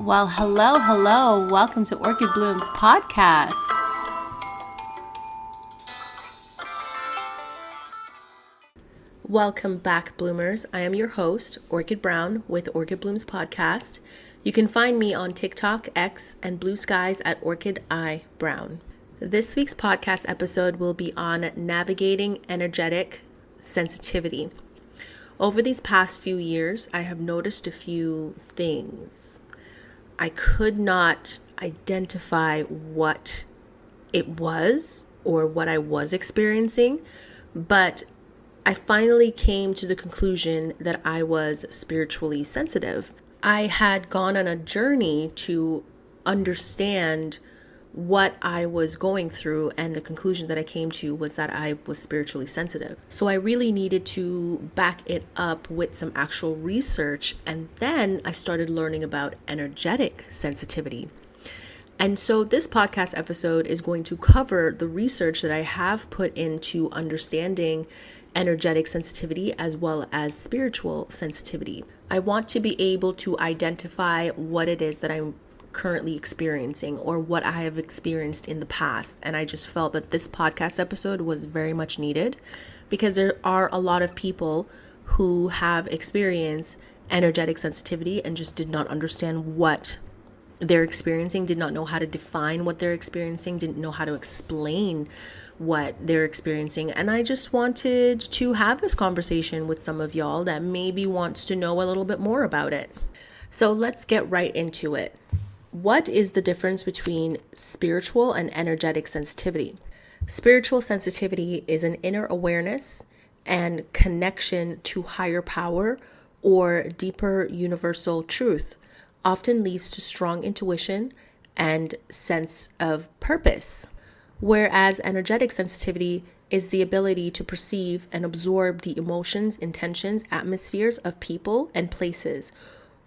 Well, hello. Welcome to Orchid Blooms Podcast. Welcome back, bloomers. I am your host, Orchid Brown with Orchid Blooms Podcast. You can find me on TikTok, X, and Blue Skies at Orchid I Brown. This week's podcast episode will be on navigating energetic sensitivity. Over these past few years, I have noticed a few things. I could not identify what it was or what I was experiencing, but I finally came to the conclusion that I was spiritually sensitive. I had gone on a journey to understand what I was going through, and the conclusion that I came to was that I was spiritually sensitive. So I really needed to back it up with some actual research, and then I started learning about energetic sensitivity. And so this podcast episode is going to cover the research that I have put into understanding energetic sensitivity as well as spiritual sensitivity. I want to be able to identify what it is that I'm currently experiencing or what I have experienced in the past. And I just felt that this podcast episode was very much needed because there are a lot of people who have experienced energetic sensitivity and just did not understand what they're experiencing, did not know how to define what they're experiencing, didn't know how to explain what they're experiencing. And I just wanted to have this conversation with some of y'all that maybe wants to know a little bit more about it. So let's get right into it. What is the difference between spiritual and energetic sensitivity? Spiritual sensitivity is an inner awareness and connection to higher power or deeper universal truth, often leads to strong intuition and sense of purpose. Whereas energetic sensitivity is the ability to perceive and absorb the emotions, intentions, atmospheres of people and places,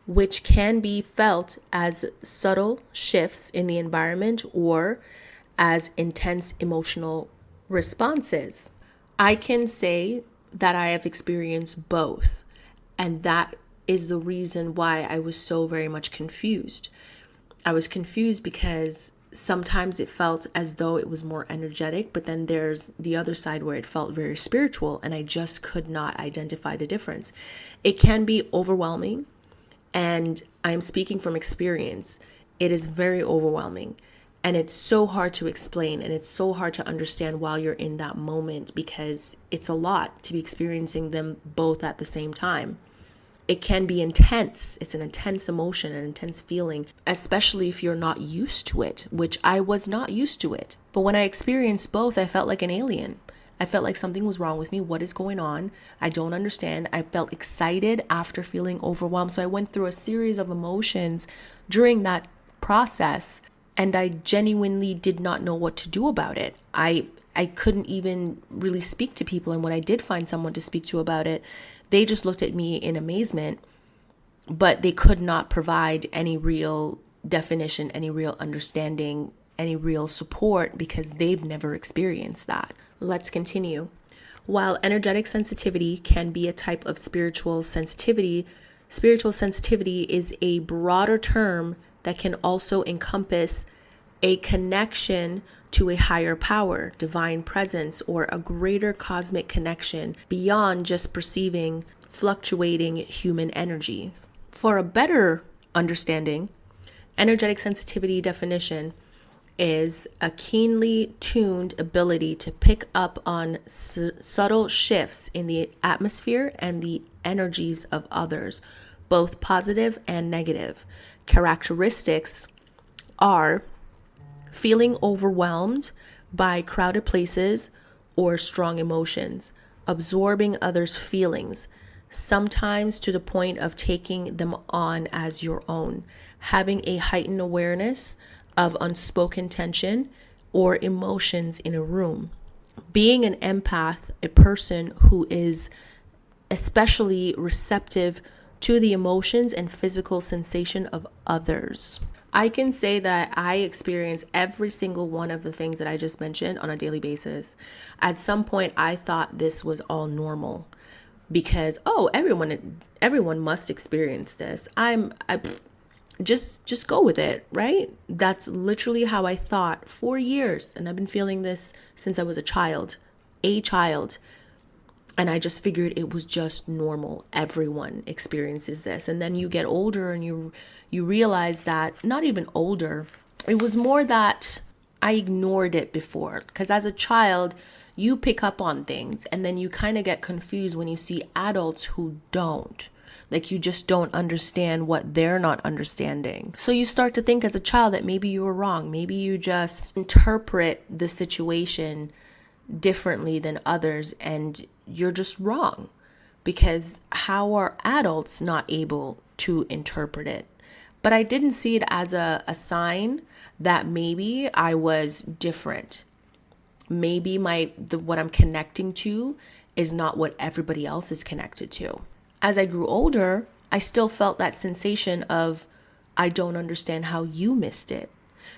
which can be felt as subtle shifts in the environment or as intense emotional responses. I can say that I have experienced both, and that is the reason why I was so very much confused. I was confused because sometimes it felt as though it was more energetic, but then there's the other side where it felt very spiritual, and I just could not identify the difference. It can be overwhelming. And I'm speaking from experience. It is very overwhelming, and it's so hard to explain, and it's so hard to understand while you're in that moment because it's a lot to be experiencing them both at the same time. It can be intense. It's an intense emotion, an intense feeling, especially if you're not used to it, which I was not used to it. But when I experienced both, I felt like an alien. I felt like something was wrong with me. What is going on? I don't understand. I felt excited after feeling overwhelmed. So I went through a series of emotions during that process, and I genuinely did not know what to do about it. I couldn't even really speak to people. And when I did find someone to speak to about it, they just looked at me in amazement, but they could not provide any real definition, any real understanding, any real support because they've never experienced that. Let's continue. While energetic sensitivity can be a type of spiritual sensitivity is a broader term that can also encompass a connection to a higher power, divine presence, or a greater cosmic connection beyond just perceiving fluctuating human energies. For a better understanding, energetic sensitivity definition is a keenly tuned ability to pick up on subtle shifts in the atmosphere and the energies of others, both positive and negative. Characteristics are feeling overwhelmed by crowded places or strong emotions, absorbing others' feelings, sometimes to the point of taking them on as your own, having a heightened awareness of unspoken tension or emotions in a room. Being an empath, a person who is especially receptive to the emotions and physical sensation of others. I can say that I experience every single one of the things that I just mentioned on a daily basis. At some point, I thought this was all normal because, everyone must experience this. just go with it, right? That's literally how I thought for years. And I've been feeling this since I was a child. And I just figured it was just normal. Everyone experiences this. And then you get older and you realize that, not even older, it was more that I ignored it before. Because as a child, you pick up on things and then you kind of get confused when you see adults who don't. Like, you just don't understand what they're not understanding. So you start to think as a child that maybe you were wrong. Maybe you just interpret the situation differently than others and you're just wrong. Because how are adults not able to interpret it? But I didn't see it as a sign that maybe I was different. Maybe what I'm connecting to is not what everybody else is connected to. As I grew older, I still felt that sensation of, I don't understand how you missed it.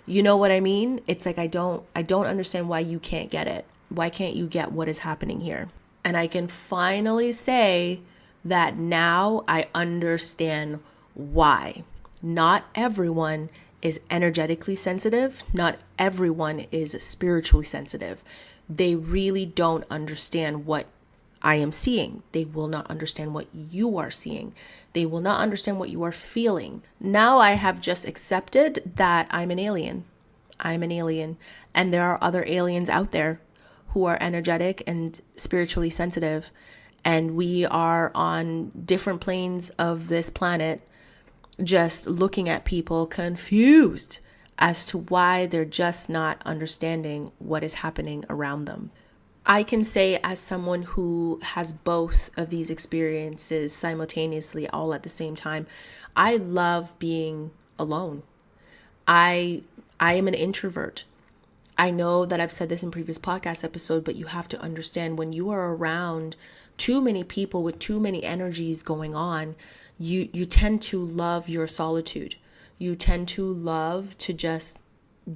You know what I mean? It's like, I don't understand why you can't get it. Why can't you get what is happening here? And I can finally say that now I understand why. Not everyone is energetically sensitive. Not everyone is spiritually sensitive. They really don't understand what I am seeing. They will not understand what you are seeing. They will not understand what you are feeling. Now I have just accepted that I'm an alien. I'm an alien. And there are other aliens out there who are energetic and spiritually sensitive. And we are on different planes of this planet, just looking at people confused as to why they're just not understanding what is happening around them. I can say, as someone who has both of these experiences simultaneously, all at the same time, I love being alone. I am an introvert. I know that I've said this in previous podcast episode, but you have to understand, when you are around too many people with too many energies going on, you tend to love your solitude. You tend to love to just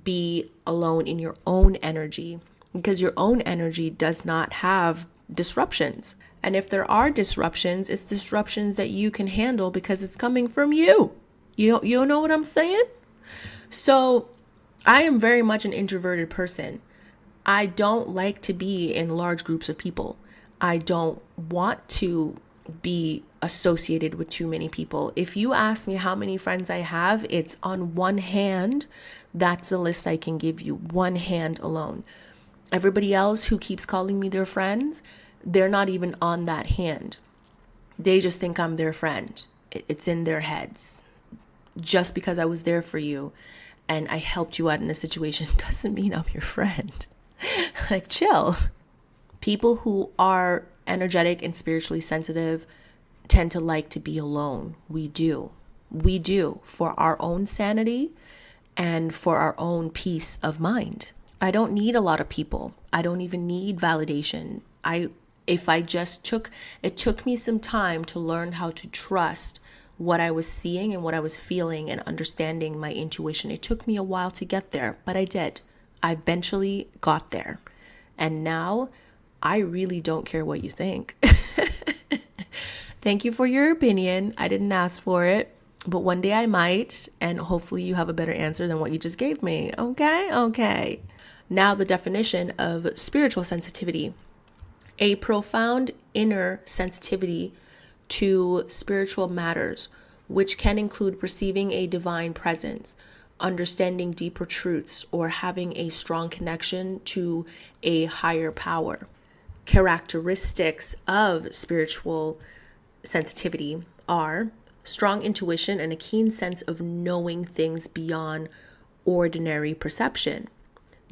be alone in your own energy, because your own energy does not have disruptions. And if there are disruptions, it's disruptions that you can handle because it's coming from you. You know what I'm saying? So I am very much an introverted person. I don't like to be in large groups of people. I don't want to be associated with too many people. If you ask me how many friends I have, it's on one hand. That's the list I can give you. One hand alone. Everybody else who keeps calling me their friends, they're not even on that hand. They just think I'm their friend. It's in their heads. Just because I was there for you and I helped you out in a situation doesn't mean I'm your friend. Like, chill. People who are energetic and spiritually sensitive tend to like to be alone. We do. For our own sanity and for our own peace of mind. I don't need a lot of people. I don't even need validation. It took me some time to learn how to trust what I was seeing and what I was feeling and understanding my intuition. It took me a while to get there, but I did. I eventually got there. And now I really don't care what you think. Thank you for your opinion. I didn't ask for it, but one day I might, and hopefully you have a better answer than what you just gave me. Okay. Now, the definition of spiritual sensitivity: a profound inner sensitivity to spiritual matters, which can include perceiving a divine presence, understanding deeper truths, or having a strong connection to a higher power. Characteristics of spiritual sensitivity are strong intuition and a keen sense of knowing things beyond ordinary perception,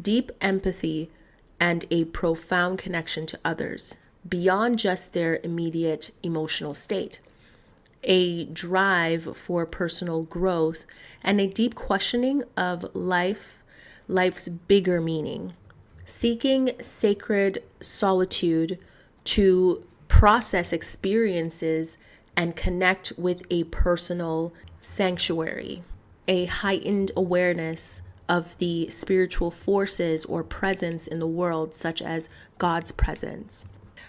deep empathy, and a profound connection to others beyond just their immediate emotional state, a drive for personal growth, and a deep questioning of life's bigger meaning, seeking sacred solitude to process experiences and connect with a personal sanctuary, a heightened awareness of the spiritual forces or presence in the world, such as God's presence.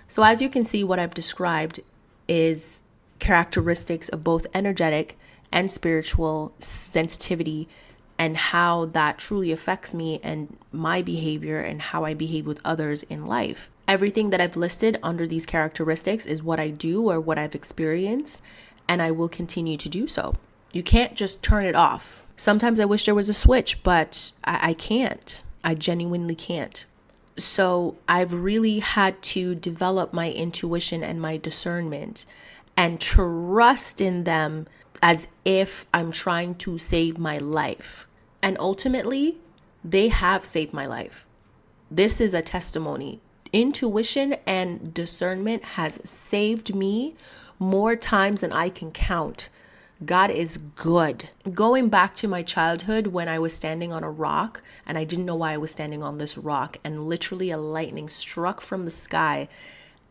So as you can see, what I've described is characteristics of both energetic and spiritual sensitivity, and how that truly affects me and my behavior and how I behave with others in life. Everything that I've listed under these characteristics is what I do or what I've experienced, and I will continue to do so. You can't just turn it off. Sometimes I wish there was a switch, but I can't. I genuinely can't. So I've really had to develop my intuition and my discernment and trust in them as if I'm trying to save my life. And ultimately, they have saved my life. This is a testimony. Intuition and discernment has saved me more times than I can count. God is good. Going back to my childhood when I was standing on a rock and I didn't know why I was standing on this rock, and literally a lightning struck from the sky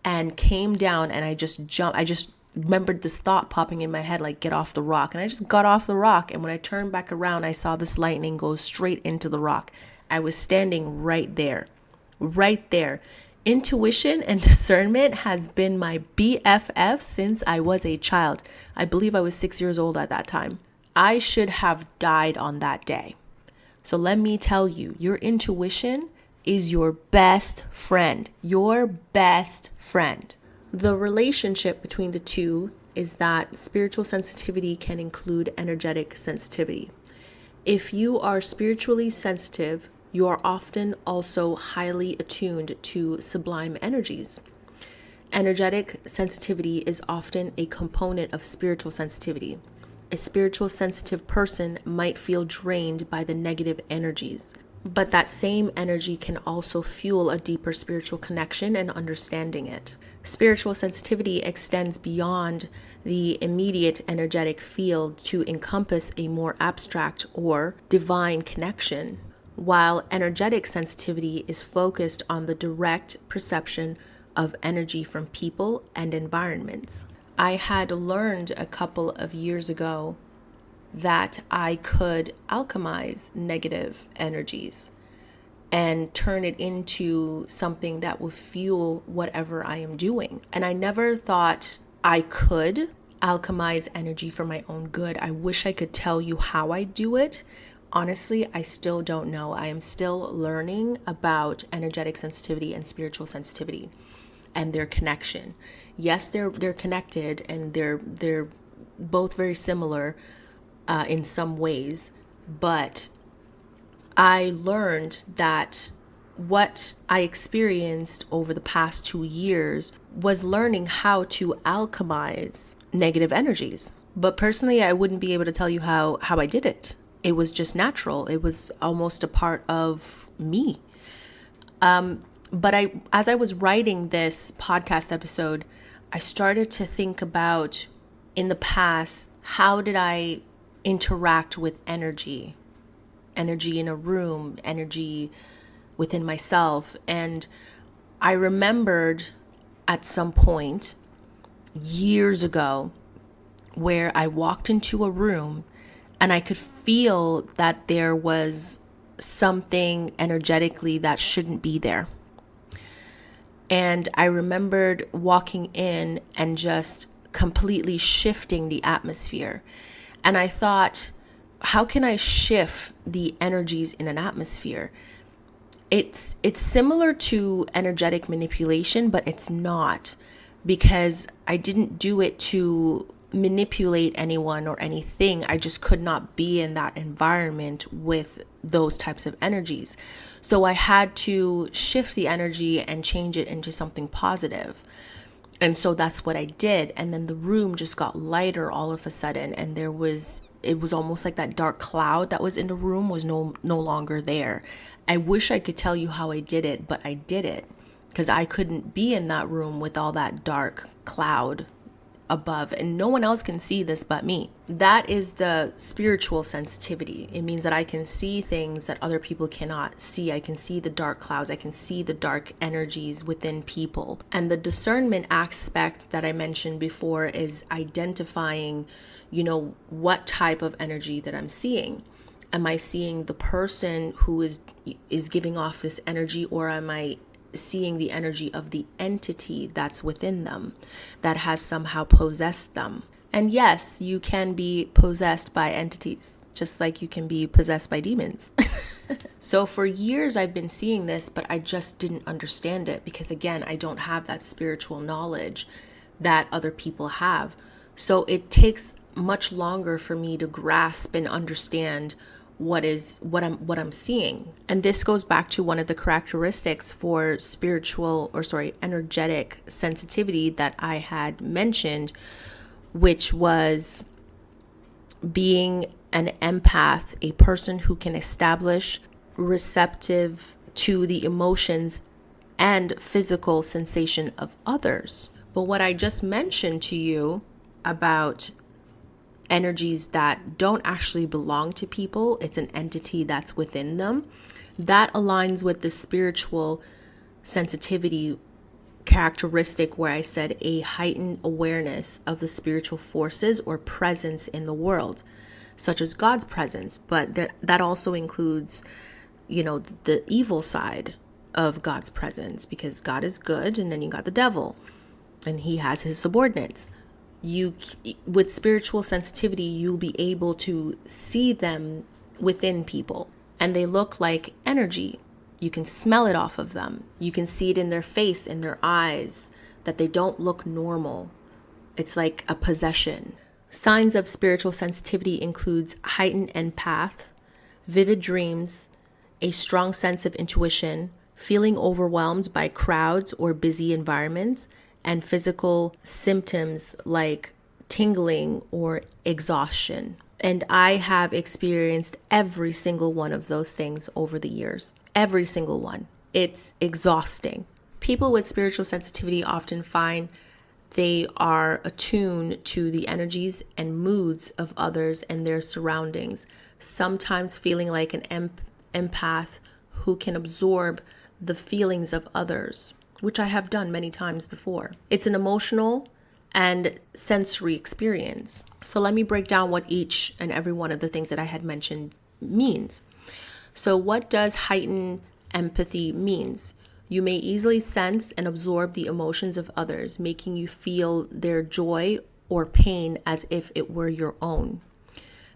and came down, and I just jumped. I just remembered this thought popping in my head, like, get off the rock. And I just got off the rock. And when I turned back around, I saw this lightning go straight into the rock. I was standing right there. Intuition and discernment has been my BFF since I was a child. I believe I was 6 years old at that time. I should have died on that day. So let me tell you, your intuition is your best friend. Your best friend. The relationship between the two is that spiritual sensitivity can include energetic sensitivity. If you are spiritually sensitive, you are often also highly attuned to sublime energies. Energetic sensitivity is often a component of spiritual sensitivity. A spiritual sensitive person might feel drained by the negative energies, but that same energy can also fuel a deeper spiritual connection and understanding it. Spiritual sensitivity extends beyond the immediate energetic field to encompass a more abstract or divine connection, while energetic sensitivity is focused on the direct perception of energy from people and environments. I had learned a couple of years ago that I could alchemize negative energies and turn it into something that will fuel whatever I am doing. And I never thought I could alchemize energy for my own good. I wish I could tell you how I do it. Honestly, I still don't know. I am still learning about energetic sensitivity and spiritual sensitivity and their connection. Yes, they're connected, and they're both very similar in some ways, but I learned that what I experienced over the past 2 years was learning how to alchemize negative energies. But personally, I wouldn't be able to tell you how I did it. It was just natural. It was almost a part of me. But as I was writing this podcast episode, I started to think about, in the past, how did I interact with energy in a room, energy within myself. And I remembered at some point years ago where I walked into a room and I could feel that there was something energetically that shouldn't be there. And I remembered walking in and just completely shifting the atmosphere. And I thought, how can I shift the energies in an atmosphere? It's similar to energetic manipulation, but it's not, because I didn't do it to manipulate anyone or anything. I just could not be in that environment with those types of energies. So I had to shift the energy and change it into something positive. And so that's what I did. And then the room just got lighter all of a sudden. And it was almost like that dark cloud that was in the room was no longer there. I wish I could tell you how I did it, but I did it because I couldn't be in that room with all that dark cloud above, and no one else can see this but me. That is the spiritual sensitivity. It means that I can see things that other people cannot see. I can see the dark clouds. I can see the dark energies within people. And the discernment aspect that I mentioned before is identifying, what type of energy that I'm seeing. Am I seeing the person who is giving off this energy, or am I seeing the energy of the entity that's within them that has somehow possessed them? And yes, you can be possessed by entities, just like you can be possessed by demons. So for years I've been seeing this, but I just didn't understand it because, again, I don't have that spiritual knowledge that other people have. So it takes much longer for me to grasp and understand what I'm seeing. And this goes back to one of the characteristics for energetic sensitivity that I had mentioned, which was being an empath, a person who can establish receptive to the emotions and physical sensation of others. But what I just mentioned to you about energies that don't actually belong to people, it's an entity that's within them, that aligns with the spiritual sensitivity characteristic where I said a heightened awareness of the spiritual forces or presence in the world, such as God's presence. But that also includes, the evil side of God's presence, because God is good, and then you got the devil, and he has his subordinates. With spiritual sensitivity, you'll be able to see them within people, and they look like energy. You can smell it off of them. You can see it in their face, in their eyes, that they don't look normal. It's like a possession. Signs of spiritual sensitivity includes heightened empath, vivid dreams, a strong sense of intuition, feeling overwhelmed by crowds or busy environments, and physical symptoms like tingling or exhaustion. And I have experienced every single one of those things over the years. Every single one. It's exhausting. People with spiritual sensitivity often find they are attuned to the energies and moods of others and their surroundings, sometimes feeling like an empath who can absorb the feelings of others, which I have done many times before. It's an emotional and sensory experience. So let me break down what each and every one of the things that I had mentioned means. So what does heightened empathy means? You may easily sense and absorb the emotions of others, making you feel their joy or pain as if it were your own.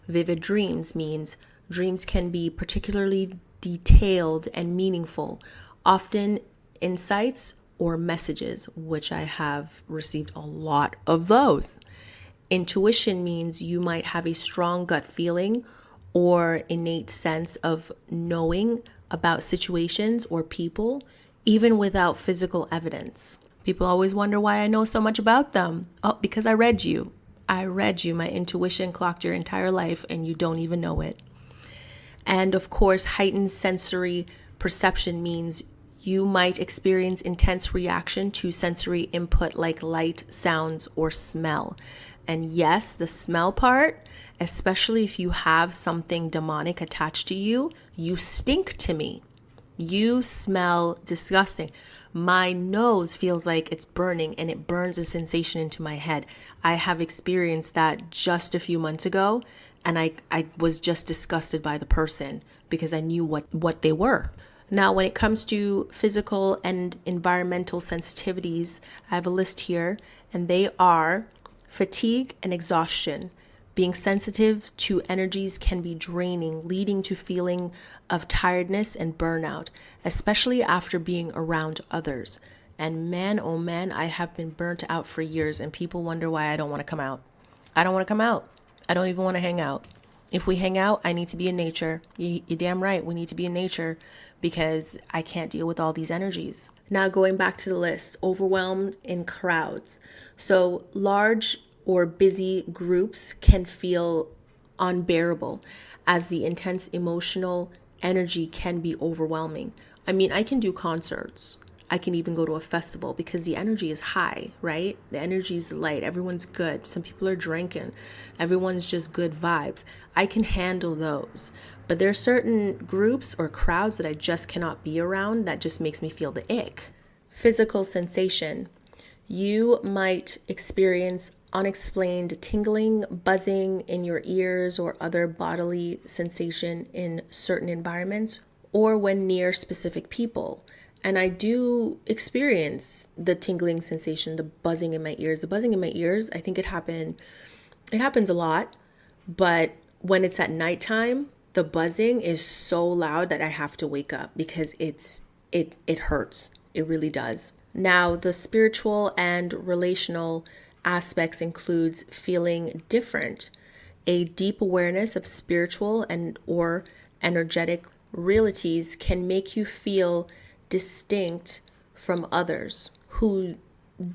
Vivid dreams means dreams can be particularly detailed and meaningful, often insights or messages, which I have received a lot of those. Intuition means you might have a strong gut feeling or innate sense of knowing about situations or people, even without physical evidence. People always wonder why I know so much about them. Oh, because I read you. I read you. My intuition clocked your entire life and you don't even know it. And of course, heightened sensory perception means you might experience intense reaction to sensory input like light, sounds, or smell. And yes, the smell part, especially if you have something demonic attached to you, you stink to me. You smell disgusting. My nose feels like it's burning and it burns a sensation into my head. I have experienced that just a few months ago, and I was just disgusted by the person because I knew what they were. Now, when it comes to physical and environmental sensitivities, I have a list here, and they are fatigue and exhaustion. Being sensitive to energies can be draining, leading to feeling of tiredness and burnout, especially after being around others. And man, oh man, I have been burnt out for years, and people wonder why I don't want to come out. I don't want to come out. I don't even want to hang out. If we hang out, I need to be in nature. You're damn right, we need to be in nature because I can't deal with all these energies. Now, going back to the list, overwhelmed in crowds. So large or busy groups can feel unbearable as the intense emotional energy can be overwhelming. I mean, I can do concerts. I can even go to a festival because the energy is high, right? The energy is light. Everyone's good. Some people are drinking. Everyone's just good vibes. I can handle those. But there are certain groups or crowds that I just cannot be around that just makes me feel the ick. Physical sensation. You might experience unexplained tingling, buzzing in your ears, or other bodily sensation in certain environments or when near specific people. And I do experience the tingling sensation, the buzzing in my ears. The buzzing in my ears, I think it happened It happens a lot, but when it's at nighttime, the buzzing is so loud that I have to wake up because it hurts. It really does. Now, the spiritual and relational aspects includes feeling different, a deep awareness of spiritual and or energetic realities can make you feel distinct from others who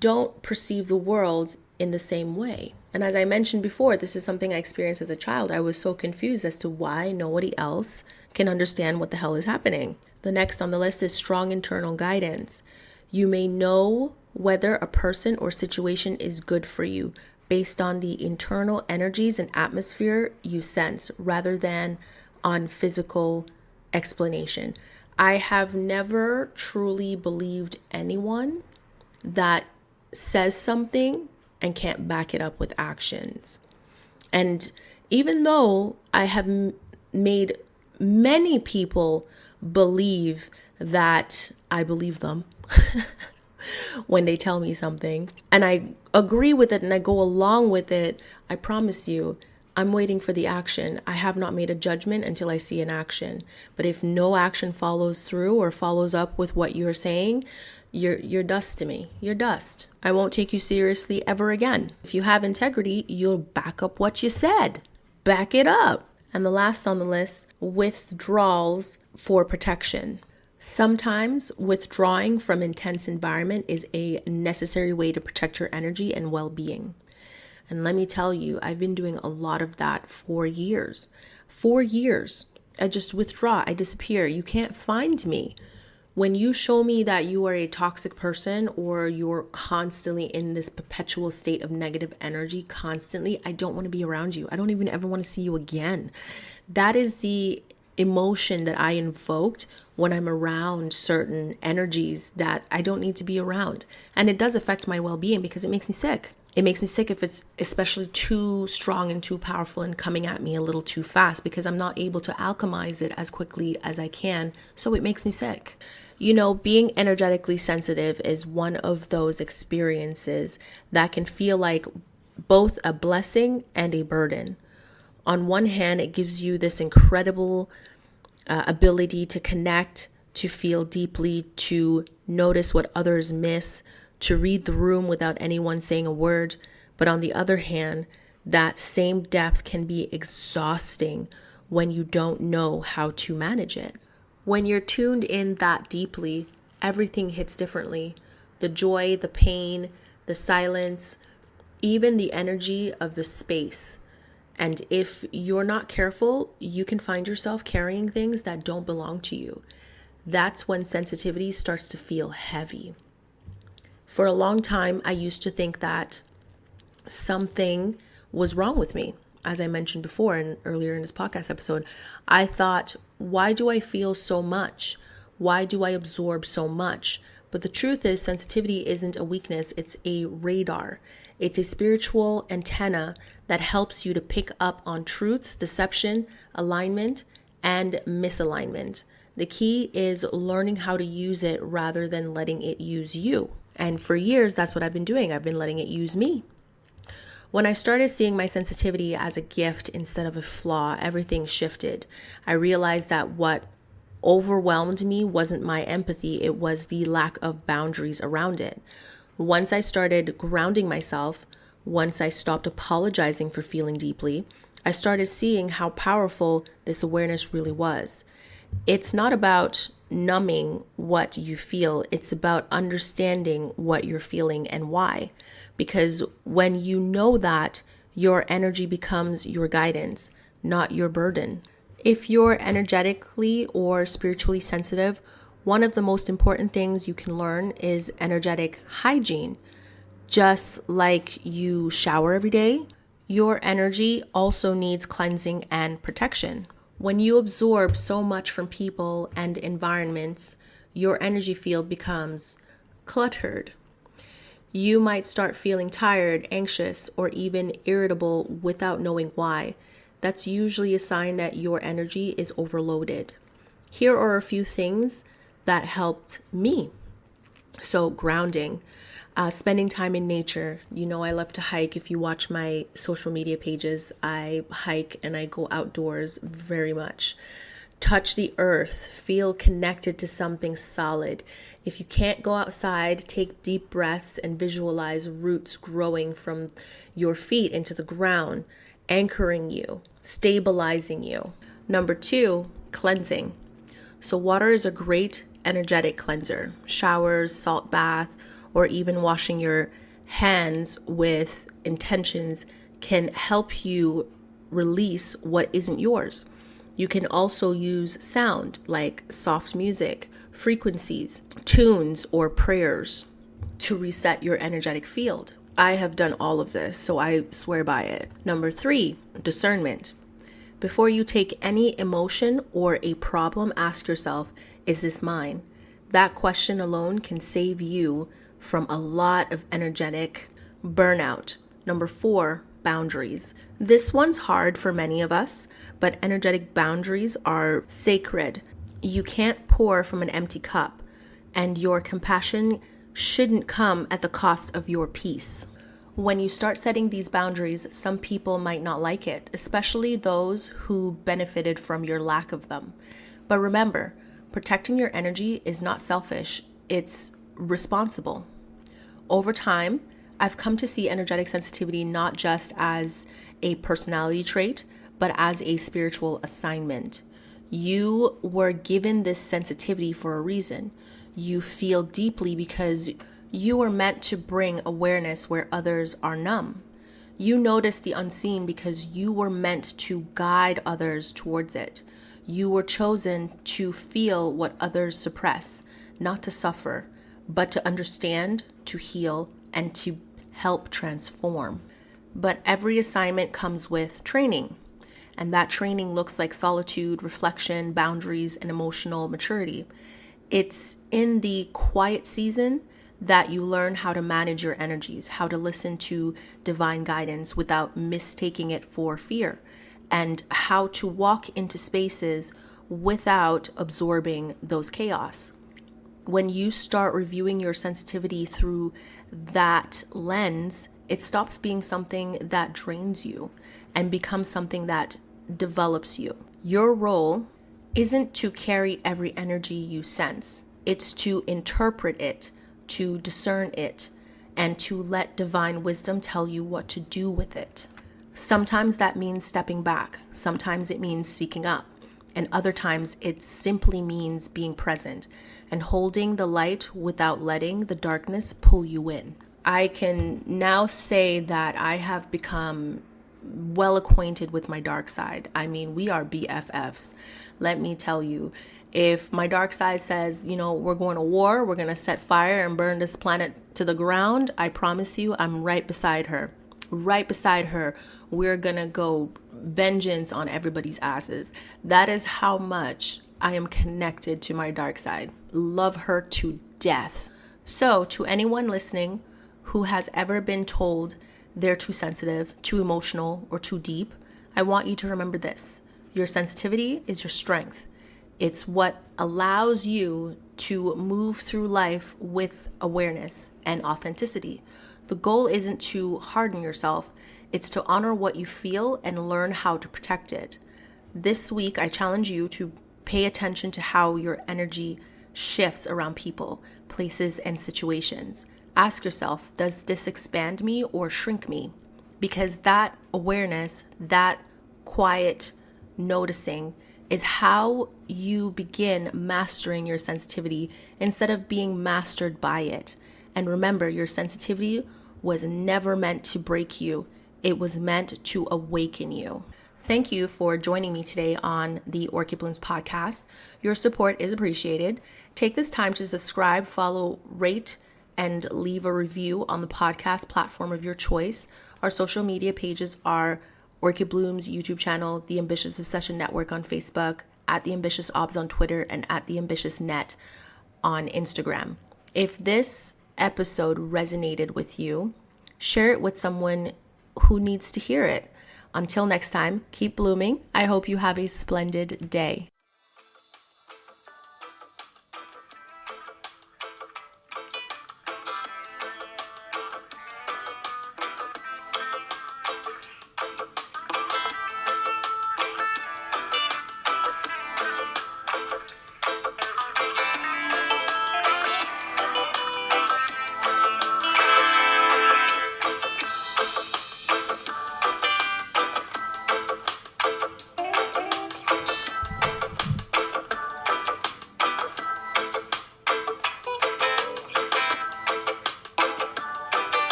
don't perceive the world in the same way. And as I mentioned before, this is something I experienced as a child. I was so confused as to why nobody else can understand what the hell is happening. The next on the list is strong internal guidance. You may know whether a person or situation is good for you based on the internal energies and atmosphere you sense rather than on physical explanation. I have never truly believed anyone that says something and can't back it up with actions. And even though I have made many people believe that I believe them when they tell me something, and I agree with it and I go along with it, I promise you, I'm waiting for the action. I have not made a judgment until I see an action. But if no action follows through or follows up with what you're saying, you're dust to me. You're dust. I won't take you seriously ever again. If you have integrity, you'll back up what you said. Back it up. And the last on the list, withdrawals for protection. Sometimes withdrawing from intense environment is a necessary way to protect your energy and well-being. And let me tell you, I've been doing a lot of that for years. 4 years. I just withdraw. I disappear. You can't find me. When you show me that you are a toxic person or you're constantly in this perpetual state of negative energy constantly, I don't want to be around you. I don't even ever want to see you again. That is the emotion that I invoked when I'm around certain energies that I don't need to be around. And it does affect my well-being because it makes me sick. It makes me sick if it's especially too strong and too powerful and coming at me a little too fast because I'm not able to alchemize it as quickly as I can. So it makes me sick. You know, being energetically sensitive is one of those experiences that can feel like both a blessing and a burden. On one hand, it gives you this incredible ability to connect, to feel deeply, to notice what others miss, to read the room without anyone saying a word. But on the other hand, that same depth can be exhausting when you don't know how to manage it. When you're tuned in that deeply, everything hits differently. The joy, the pain, the silence, even the energy of the space. And if you're not careful, you can find yourself carrying things that don't belong to you. That's when sensitivity starts to feel heavy. For a long time, I used to think that something was wrong with me. As I mentioned before and earlier in this podcast episode, I thought, why do I feel so much? Why do I absorb so much? But the truth is, sensitivity isn't a weakness. It's a radar. It's a spiritual antenna that helps you to pick up on truths, deception, alignment, and misalignment. The key is learning how to use it rather than letting it use you. And for years, that's what I've been doing. I've been letting it use me. When I started seeing my sensitivity as a gift instead of a flaw, everything shifted. I realized that what overwhelmed me wasn't my empathy, it was the lack of boundaries around it. Once I started grounding myself, once I stopped apologizing for feeling deeply, I started seeing how powerful this awareness really was. It's not about numbing what you feel, it's about understanding what you're feeling and why. Because when you know that, your energy becomes your guidance, not your burden. If you're energetically or spiritually sensitive, one of the most important things you can learn is energetic hygiene. Just like you shower every day, your energy also needs cleansing and protection. When you absorb so much from people and environments, your energy field becomes cluttered. You might start feeling tired, anxious, or even irritable without knowing why. That's usually a sign that your energy is overloaded. Here are a few things that helped me. So, grounding. Spending time in nature. I love to hike. If you watch my social media pages, I hike and I go outdoors very much. Touch the earth, feel connected to something solid. If you can't go outside, take deep breaths and visualize roots growing from your feet into the ground, anchoring you, stabilizing you. Number 2, cleansing. So water is a great energetic cleanser. Showers, salt bath, or even washing your hands with intentions can help you release what isn't yours. You can also use sound like soft music, frequencies, tunes, or prayers to reset your energetic field. I have done all of this, so I swear by it. Number 3, discernment. Before you take any emotion or a problem, ask yourself, is this mine? That question alone can save you from a lot of energetic burnout. Number 4, boundaries. This one's hard for many of us, but energetic boundaries are sacred. You can't pour from an empty cup, and your compassion shouldn't come at the cost of your peace. When you start setting these boundaries, some people might not like it, especially those who benefited from your lack of them. But remember, protecting your energy is not selfish, it's responsible. Over time, I've come to see energetic sensitivity not just as a personality trait, but as a spiritual assignment. You were given this sensitivity for a reason. You feel deeply because you were meant to bring awareness where others are numb. You notice the unseen because you were meant to guide others towards it. You were chosen to feel what others suppress, not to suffer, but to understand, to heal, and to help transform. But every assignment comes with training, and that training looks like solitude, reflection, boundaries, and emotional maturity. It's in the quiet season that you learn how to manage your energies, how to listen to divine guidance without mistaking it for fear, and how to walk into spaces without absorbing those chaos. When you start reviewing your sensitivity through that lens, it stops being something that drains you and becomes something that develops you. Your role isn't to carry every energy you sense. It's to interpret it, to discern it, and to let divine wisdom tell you what to do with it. Sometimes that means stepping back. Sometimes it means speaking up. And other times it simply means being present and holding the light without letting the darkness pull you in. I can now say that I have become well acquainted with my dark side. I mean, we are BFFs. Let me tell you, if my dark side says, we're going to war, we're going to set fire and burn this planet to the ground, I promise you, I'm right beside her. Right beside her, we're going to go vengeance on everybody's asses. That is how much I am connected to my dark side. Love her to death. So to anyone listening who has ever been told they're too sensitive, too emotional, or too deep, I want you to remember this. Your sensitivity is your strength. It's what allows you to move through life with awareness and authenticity. The goal isn't to harden yourself, it's to honor what you feel and learn how to protect it. This week, I challenge you to pay attention to how your energy shifts around people, places, and situations. Ask yourself, does this expand me or shrink me? Because that awareness, that quiet noticing is how you begin mastering your sensitivity instead of being mastered by it. And remember, your sensitivity was never meant to break you. It was meant to awaken you. Thank you for joining me today on the Orchid Blooms podcast. Your support is appreciated. Take this time to subscribe, follow, rate, and leave a review on the podcast platform of your choice. Our social media pages are Orchid Blooms YouTube channel, The Ambitious Obsession Network on Facebook, at The Ambitious Obs on Twitter, and at The Ambitious Net on Instagram. If this episode resonated with you, share it with someone who needs to hear it. Until next time, keep blooming. I hope you have a splendid day.